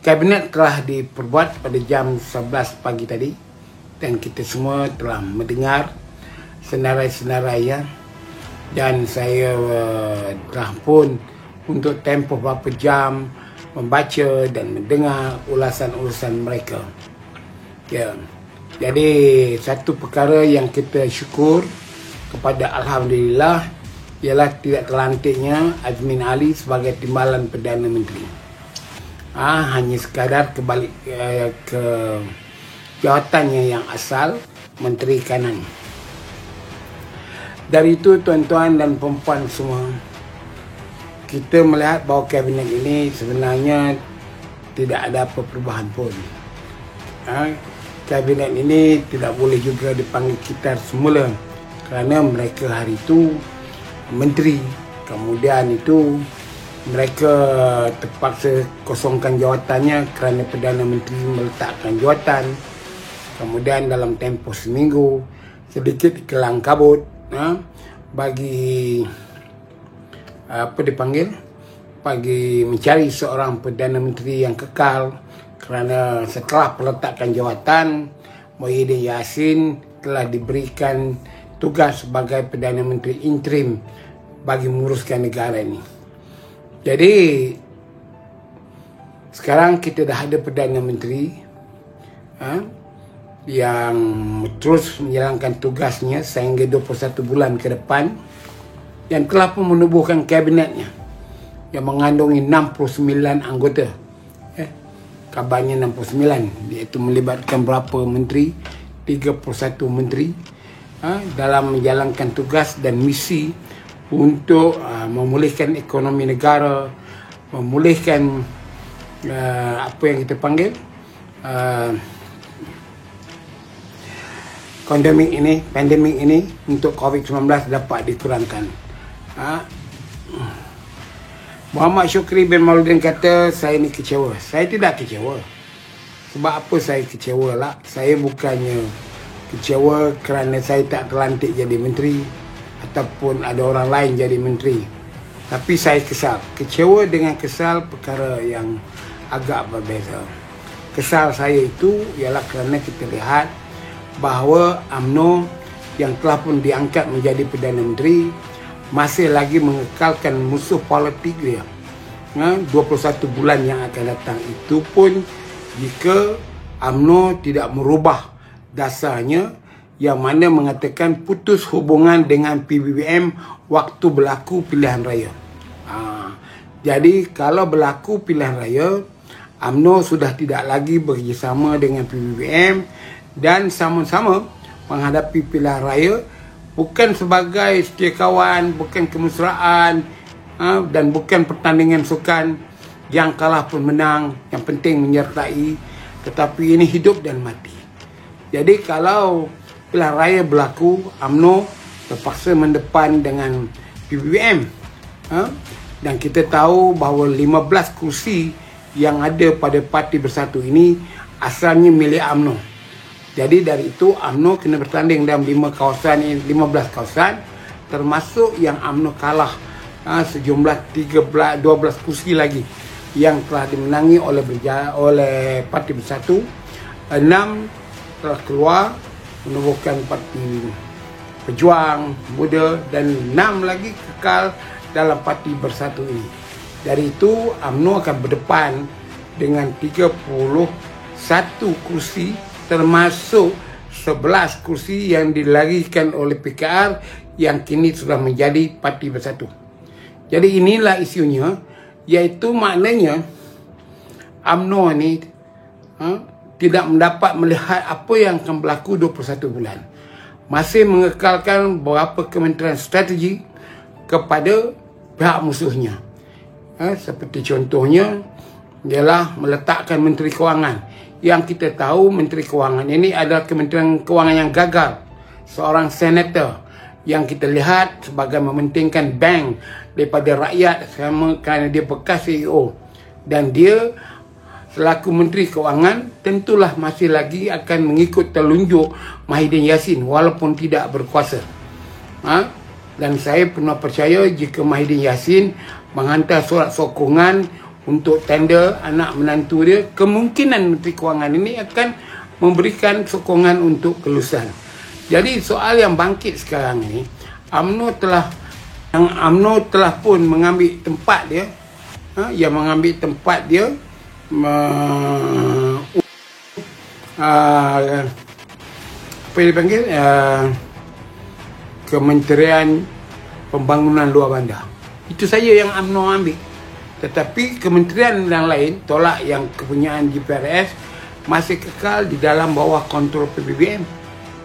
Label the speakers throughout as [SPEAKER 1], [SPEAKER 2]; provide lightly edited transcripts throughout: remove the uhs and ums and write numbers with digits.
[SPEAKER 1] Kabinet telah diperbuat pada jam 11 pagi tadi dan kita semua telah mendengar senarai-senarai ya. Dan saya telah pun untuk tempoh beberapa jam membaca dan mendengar ulasan-ulasan mereka. Ya. Jadi satu perkara yang kita syukur kepada Alhamdulillah ialah tidak terlantiknya Azmin Ali sebagai Timbalan Perdana Menteri. Hanya sekadar kebalik ke jawatannya yang asal Menteri Kanan. Dari itu tuan-tuan dan perempuan semua, kita melihat bahawa kabinet ini sebenarnya tidak ada apa perubahan pun. Kabinet ini tidak boleh juga dipanggil kitar semula kerana mereka hari itu menteri, kemudian itu mereka terpaksa kosongkan jawatannya kerana Perdana Menteri meletakkan jawatan. Kemudian dalam tempoh seminggu sedikit kelang kabut bagi bagi mencari seorang Perdana Menteri yang kekal, kerana setelah peletakan jawatan Muhyiddin Yassin telah diberikan tugas sebagai Perdana Menteri interim bagi menguruskan negara ini. Jadi sekarang kita dah ada Perdana Menteri yang terus menjalankan tugasnya sehingga 21 bulan ke depan, yang telah pun menubuhkan kabinetnya yang mengandungi 69 anggota. Kabarnya 69, iaitu melibatkan berapa menteri, 31 menteri dalam menjalankan tugas dan misi untuk memulihkan ekonomi negara, memulihkan apa yang kita panggil pandemik ini untuk COVID-19 dapat dikurangkan. Muhammad Syukri bin Mauludin kata saya ni kecewa. Saya tidak kecewa. Sebab apa saya kecewa lah? Saya bukannya kecewa kerana saya tak terlantik jadi menteri ataupun ada orang lain jadi menteri. Tapi saya kesal. Kecewa dengan kesal perkara yang agak berbeza. Kesal saya itu ialah kerana kita lihat bahawa UMNO yang telah pun diangkat menjadi Perdana Menteri masih lagi mengekalkan musuh politik dia 21 bulan yang akan datang. Itu pun jika UMNO tidak merubah dasarnya yang mana mengatakan putus hubungan dengan PBBM waktu berlaku pilihan raya. Jadi kalau berlaku pilihan raya, UMNO sudah tidak lagi bekerjasama dengan PBBM dan sama-sama menghadapi pilihan raya, bukan sebagai setiakawan, bukan kemesraan dan bukan pertandingan sukan yang kalah pun menang, yang penting menyertai, tetapi ini hidup dan mati. Jadi kalau pilihan raya berlaku, UMNO terpaksa mendepan dengan PBBM. Dan kita tahu bahawa 15 kursi yang ada pada Parti Bersatu ini asalnya milik UMNO. Jadi dari itu UMNO kena bertanding dalam 15 kawasan, termasuk yang UMNO kalah sejumlah 12 kursi lagi yang telah dimenangi oleh Parti Bersatu. 6 telah keluar menubuhkan Parti Pejuang Muda dan 6 lagi kekal dalam Parti Bersatu ini. Dari itu UMNO akan berdepan dengan 31 kursi, termasuk 11 kursi yang dilarikan oleh PKR yang kini sudah menjadi Parti Bersatu. Jadi inilah isunya, iaitu maknanya UMNO ni tidak mendapat melihat apa yang akan berlaku 21 bulan. Masih mengekalkan beberapa kementerian strategi kepada pihak musuhnya. Seperti contohnya ialah meletakkan Menteri Kewangan, yang kita tahu Menteri Kewangan ini adalah Kementerian Kewangan yang gagal. Seorang senator yang kita lihat sebagai mementingkan bank daripada rakyat kerana dia bekas CEO. Dan dia selaku Menteri Kewangan tentulah masih lagi akan mengikut telunjuk Muhyiddin Yassin walaupun tidak berkuasa. Dan saya pernah percaya jika Muhyiddin Yassin menghantar surat sokongan untuk tender anak menantu dia, kemungkinan Menteri Kewangan ini akan memberikan sokongan untuk kelulusan. Jadi soal yang bangkit sekarang ini, UMNO telah pun mengambil tempat dia, yang mengambil tempat dia apa yang dipanggil Kementerian Pembangunan Luar Bandar. Itu saja yang UMNO ambil. Tetapi kementerian yang lain tolak yang kepunyaan GPRS masih kekal di dalam bawah kontrol PBBM.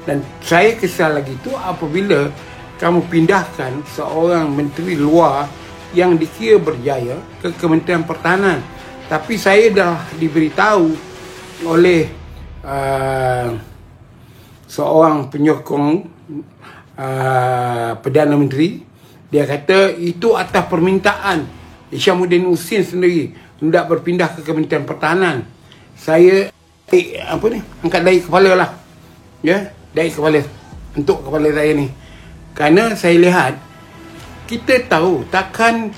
[SPEAKER 1] Dan saya kesal lagi tu apabila kamu pindahkan seorang menteri luar yang dikira berjaya ke Kementerian Pertahanan. Tapi saya dah diberitahu oleh seorang penyokong Perdana Menteri, dia kata itu atas permintaan Hishamuddin Hussein sendiri hendak berpindah ke Kementerian Pertahanan. Saya angkat dahi kepala lah, ya, dahi kepala untuk kepala saya ni, kerana saya lihat, kita tahu takkan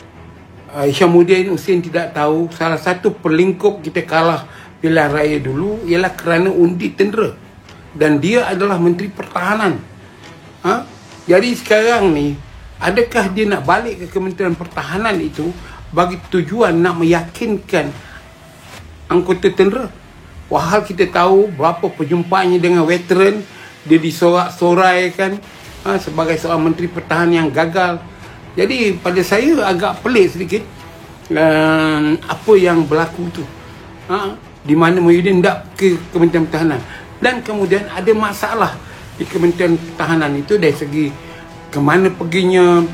[SPEAKER 1] Hishamuddin Hussein tidak tahu salah satu pelingkup kita kalah pilihan raya dulu ialah kerana undi tendera, dan dia adalah Menteri Pertahanan. Jadi sekarang ni, adakah dia nak balik ke Kementerian Pertahanan itu bagi tujuan nak meyakinkan anggota tendera? Wahal kita tahu berapa perjumpaannya dengan veteran, dia disorak-soraikan sebagai seorang Menteri Pertahanan yang gagal. Jadi pada saya agak pelik sedikit apa yang berlaku tu, di mana Muhyiddin hendak ke Kementerian Pertahanan, dan kemudian ada masalah di Kementerian Pertahanan itu dari segi ke mana perginya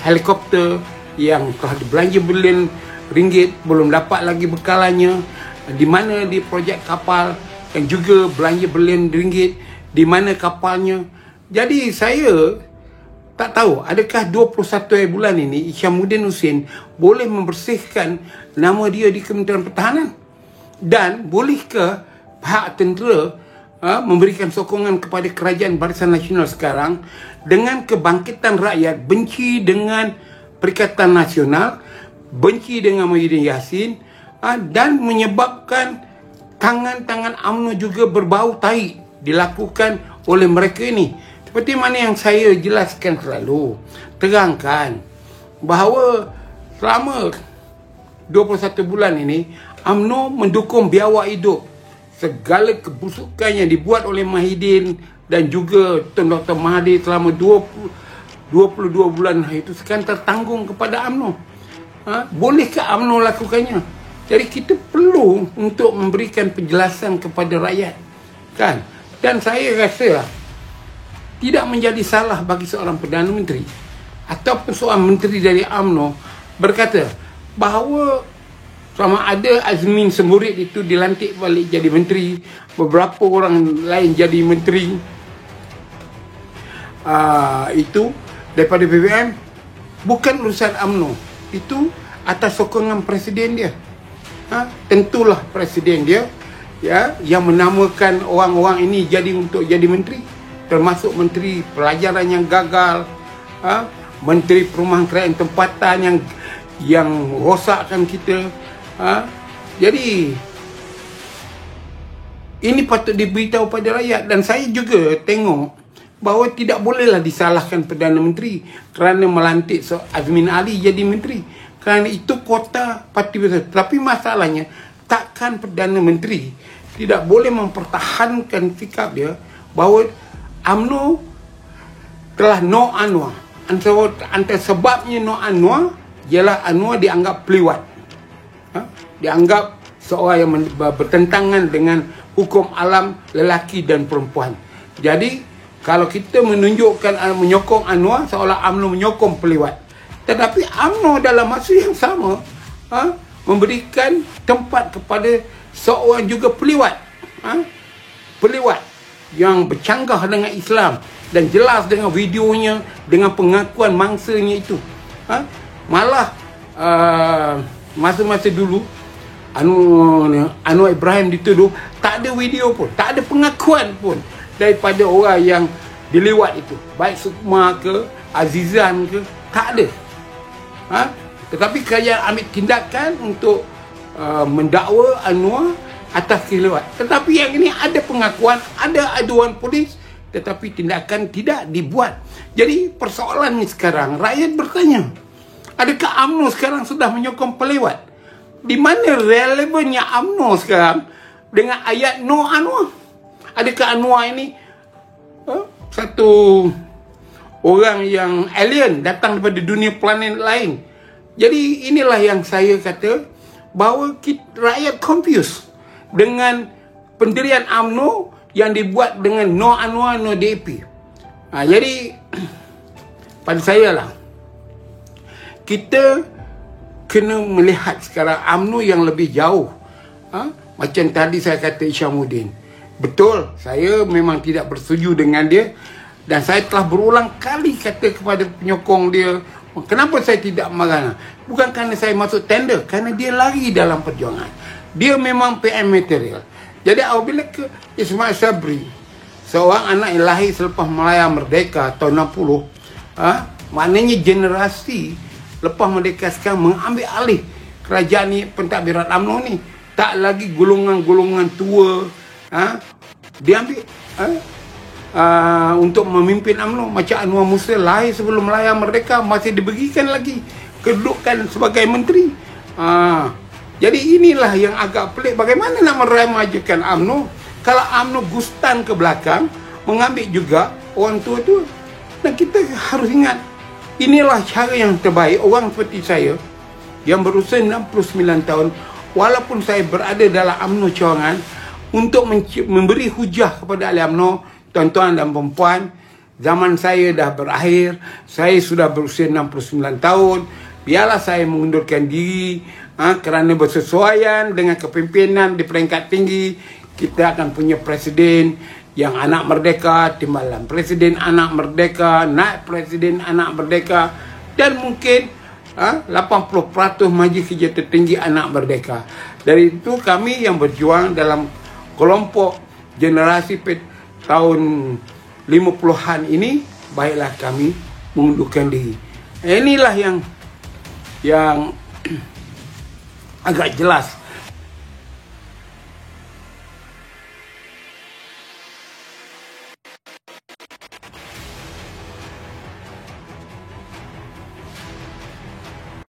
[SPEAKER 1] helikopter yang telah dibelanja bilion ringgit belum dapat lagi bekalannya, di mana di projek kapal yang juga belanja bilion ringgit, di mana kapalnya. Jadi saya tak tahu adakah 21 bulan ini Hishamuddin Hussein boleh membersihkan nama dia di Kementerian Pertahanan, dan bolehkah pihak tentera memberikan sokongan kepada kerajaan Barisan Nasional sekarang dengan kebangkitan rakyat benci dengan Perikatan Nasional, benci dengan Muhyiddin Yassin, dan menyebabkan tangan-tangan UMNO juga berbau tahi dilakukan oleh mereka ini. Seperti mana yang saya jelaskan selalu, terangkan bahawa selama 21 bulan ini UMNO mendukung biawak hidup. Segala kebusukan yang dibuat oleh Muhyiddin dan juga Tun Dr. Mahathir selama 22 bulan itu sekarang tertanggung kepada UMNO. Bolehkah UMNO lakukannya? Jadi kita perlu untuk memberikan penjelasan kepada rakyat, kan? Dan saya rasa tidak menjadi salah bagi seorang Perdana Menteri ataupun seorang menteri dari UMNO berkata bahawa sama ada Azmin Semburit itu dilantik balik jadi menteri, beberapa orang lain jadi menteri itu daripada BBM, bukan urusan UMNO, itu atas sokongan presiden dia. Tentulah presiden dia, ya, yang menamakan orang-orang ini untuk jadi menteri, termasuk menteri pelajaran yang gagal, menteri perumahan kerajaan tempatan yang rosakkan kita. Jadi ini patut diberitahu pada rakyat. Dan saya juga tengok bahawa tidak bolehlah disalahkan Perdana Menteri kerana melantik Azmin Ali jadi menteri, kerana itu kota parti besar. Tapi masalahnya, takkan Perdana Menteri tidak boleh mempertahankan sikap dia bahawa UMNO telah no Anwar. Antara sebabnya no Anwar ialah Anwar dianggap peliwat, dianggap seorang yang bertentangan dengan hukum alam lelaki dan perempuan. Jadi kalau kita menyokong Anwar, seolah UMNO menyokong peliwat. Tetapi UMNO dalam masa yang sama memberikan tempat kepada seorang juga peliwat, peliwat yang bercanggah dengan Islam dan jelas dengan videonya, dengan pengakuan mangsanya itu. Malah masa-masa dulu Anwar Ibrahim dituduh, tak ada video pun, tak ada pengakuan pun daripada orang yang diliwat itu, baik Sukma ke Azizan ke, tak ada. Tetapi kerajaan ambil tindakan untuk mendakwa Anwar atas kelewat. Tetapi yang ini ada pengakuan, ada aduan polis, tetapi tindakan tidak dibuat. Jadi persoalan ni sekarang, rakyat bertanya, adakah UMNO sekarang sudah menyokong pelewat? Di mana relevannya UMNO sekarang dengan ayat no Anwar? Adakah Anwar ini satu orang yang alien datang daripada dunia planet lain? Jadi inilah yang saya kata, bahawa rakyat confused dengan pendirian UMNO yang dibuat dengan no Anwar, no DAP. Jadi pada saya lah, kita kena melihat sekarang UMNO yang lebih jauh. Macam tadi saya kata Isyamuddin, betul, saya memang tidak bersetuju dengan dia, dan saya telah berulang kali kata kepada penyokong dia, kenapa saya tidak marah? Bukan kerana saya masuk tender, kerana dia lari dalam perjuangan. Dia memang PM material. Jadi apabila ke Ismail Sabri, seorang anak yang lahir selepas Malaya Merdeka tahun 60, maknanya generasi lepas merdeka sekarang mengambil alih kerajaan ni, pentadbiran UMNO ni. Tak lagi golongan-golongan tua, dia ambil untuk memimpin UMNO. Macam Anwar Musa lahir sebelum Malaya Merdeka, masih diberikan lagi kedudukan sebagai menteri. Jadi inilah yang agak pelik. Bagaimana nak meremajukan UMNO kalau UMNO gustan ke belakang, mengambil juga orang tua tu? Dan kita harus ingat, inilah cara yang terbaik orang seperti saya yang berusia 69 tahun, walaupun saya berada dalam UMNO cawangan, untuk memberi hujah kepada ahli UMNO, tuan-tuan dan perempuan, zaman saya dah berakhir, saya sudah berusia 69 tahun, biarlah saya mengundurkan diri kerana bersesuaian dengan kepimpinan di peringkat tinggi. Kita akan punya presiden yang anak merdeka, timbalan presiden anak merdeka, naik presiden anak merdeka, dan mungkin 80% majlis kerja tertinggi anak merdeka. Dari itu kami yang berjuang dalam kelompok generasi tahun 50-an ini, baiklah kami mengundurkan diri. Inilah yang agak jelas